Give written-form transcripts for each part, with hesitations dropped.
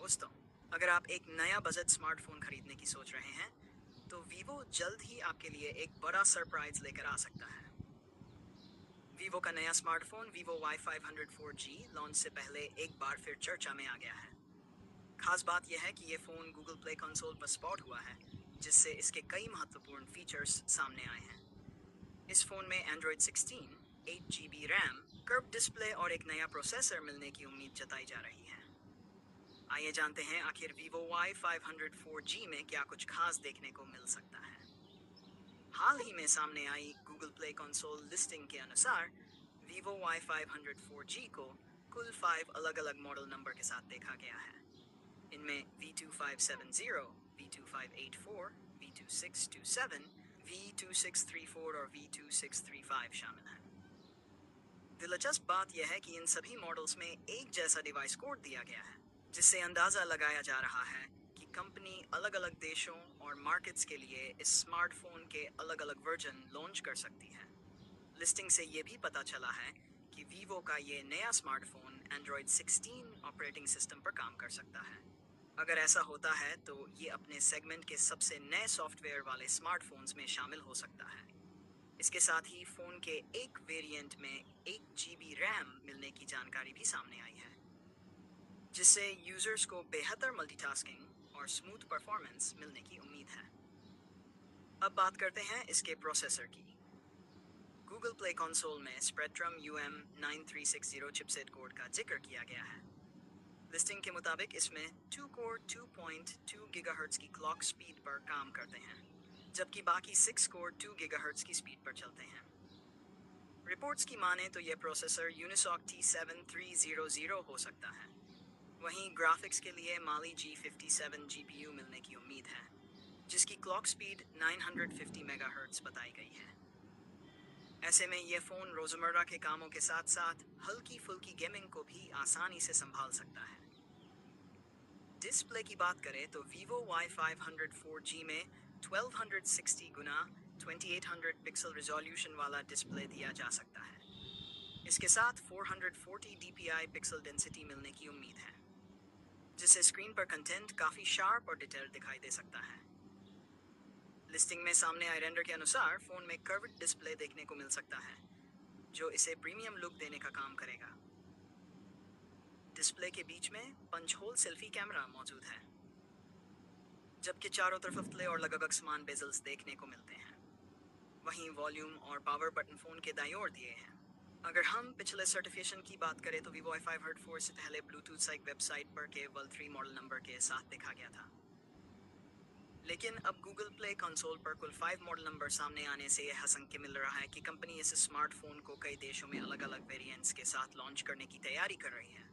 दोस्तों, अगर आप एक नया बजट स्मार्टफोन खरीदने की सोच रहे हैं, तो वीवो जल्द ही आपके लिए एक बड़ा सरप्राइज लेकर आ सकता है। वीवो का नया smartphone Vivo Y500 4G launch से पहले एक बार फिर चर्चा में आ गया है। खास बात यह है कि ये फ़ोन गूगल प्ले कंसोल पर स्पॉट हुआ है, जिससे इसके कई महत्वपूर्ण फीचर्स सामने आए हैं। इस फ़ोन में Android 16, 8 GB RAM, curve display और एक नया प्रोसेसर मिलने की उम्मीद जताई जा रही है। आइए जानते हैं आखिर वीवो Y500 4G में क्या कुछ खास देखने को मिल सकता है। हाल ही में सामने आई गूगल प्ले कंसोल लिस्टिंग के अनुसार वीवो Y500 4G को कुल 5 अलग-अलग मॉडल नंबर के साथ देखा गया है। इनमें V2570, V2584, V2627, V2634 और V2635 शामिल हैं। दिलचस्प बात यह है कि इन सभी मॉडल्स में एक जैसा डिवाइस कोड दिया गया है, जिससे अंदाजा लगाया जा रहा है कि कंपनी अलग-अलग देशों और मार्केट्स के लिए इस स्मार्टफोन के अलग-अलग वर्जन लॉन्च कर सकती है। लिस्टिंग से ये भी पता चला है कि वीवो का ये नया स्मार्टफोन एंड्रॉयड 16 ऑपरेटिंग सिस्टम पर काम कर सकता है। अगर ऐसा होता है तो ये अपने सेगमेंट के सबसे नए सॉफ्टवेयर वाले स्मार्टफोन्स में शामिल हो सकता है। इसके साथ ही फ़ोन के एक वेरिएंट में 1 GB रैम मिलने की जानकारी भी सामने आई है, जिससे यूजर्स को बेहतर मल्टीटास्किंग और स्मूथ परफॉर्मेंस मिलने की उम्मीद है। अब बात करते हैं इसके प्रोसेसर की। गूगल प्ले कंसोल में स्पेक्ट्रम UM9360 चिपसेट कोड का जिक्र किया गया है। लिस्टिंग के मुताबिक इसमें 2 कोर 2.2 गीगाहर्ट्ज की क्लॉक स्पीड पर काम करते हैं, जबकि बाकी 6 कोर 2 गीगाहर्ट्ज की स्पीड पर चलते हैं। रिपोर्ट्स की माने तो यह प्रोसेसर यूनिसॉक T7300 हो सकता है। वहीं ग्राफिक्स के लिए माली G57 GPU मिलने की उम्मीद है, जिसकी क्लॉक स्पीड 950 मेगाहर्ट्ज बताई गई है। ऐसे में यह फ़ोन रोज़मर्रा के कामों के साथ साथ हल्की फुल्की गेमिंग को भी आसानी से संभाल सकता है। डिस्प्ले की बात करें तो वीवो Y500 4G में 1260 गुना 2800 पिक्सल रिजोल्यूशन वाला डिस्प्ले दिया जा सकता है। इसके साथ 440 dpi पिक्सल डेंसिटी मिलने की उम्मीद है, जिससे स्क्रीन पर कंटेंट काफ़ी शार्प और डिटेल दिखाई दे सकता है। लिस्टिंग में सामने आए रेंडर के अनुसार फ़ोन में कर्व्ड डिस्प्ले देखने को मिल सकता है, जो इसे प्रीमियम लुक देने का काम करेगा। डिस्प्ले के बीच में पंच होल सेल्फी कैमरा मौजूद है, जबकि चारों तरफ पतले और लगभग समान बेजल्स देखने को मिलते हैं। वहीं वॉल्यूम और पावर बटन फ़ोन के दाईं ओर दिए हैं। अगर हम पिछले सर्टिफिकेशन की बात करें तो वीवो Y500 4 से पहले ब्लूटूथ साइक वेबसाइट पर केवल 3 मॉडल नंबर के साथ देखा गया था, लेकिन अब गूगल प्ले कंसोल पर कुल 5 मॉडल नंबर सामने आने से यह संकेत मिल रहा है कि कंपनी इस स्मार्टफोन को कई देशों में अलग-अलग वेरिएंट्स के साथ लॉन्च करने की तैयारी कर रही है।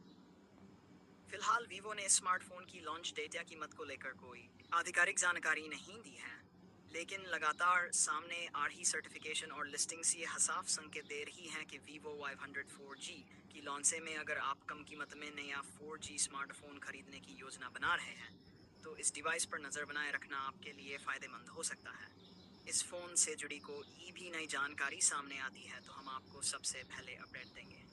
फिलहाल वीवो ने स्मार्टफोन की लॉन्च डेट या कीमत को लेकर कोई आधिकारिक जानकारी नहीं दी है, लेकिन लगातार सामने आ रही सर्टिफिकेशन और लिस्टिंग से ये साफ संकेत दे रही हैं कि वीवो Y500 4G की लॉन्च में अगर आप कम कीमत में नया 4G स्मार्टफोन खरीदने की योजना बना रहे हैं, तो इस डिवाइस पर नज़र बनाए रखना आपके लिए फ़ायदेमंद हो सकता है। इस फ़ोन से जुड़ी कोई भी नई जानकारी सामने आती है तो हम आपको सबसे पहले अपडेट देंगे।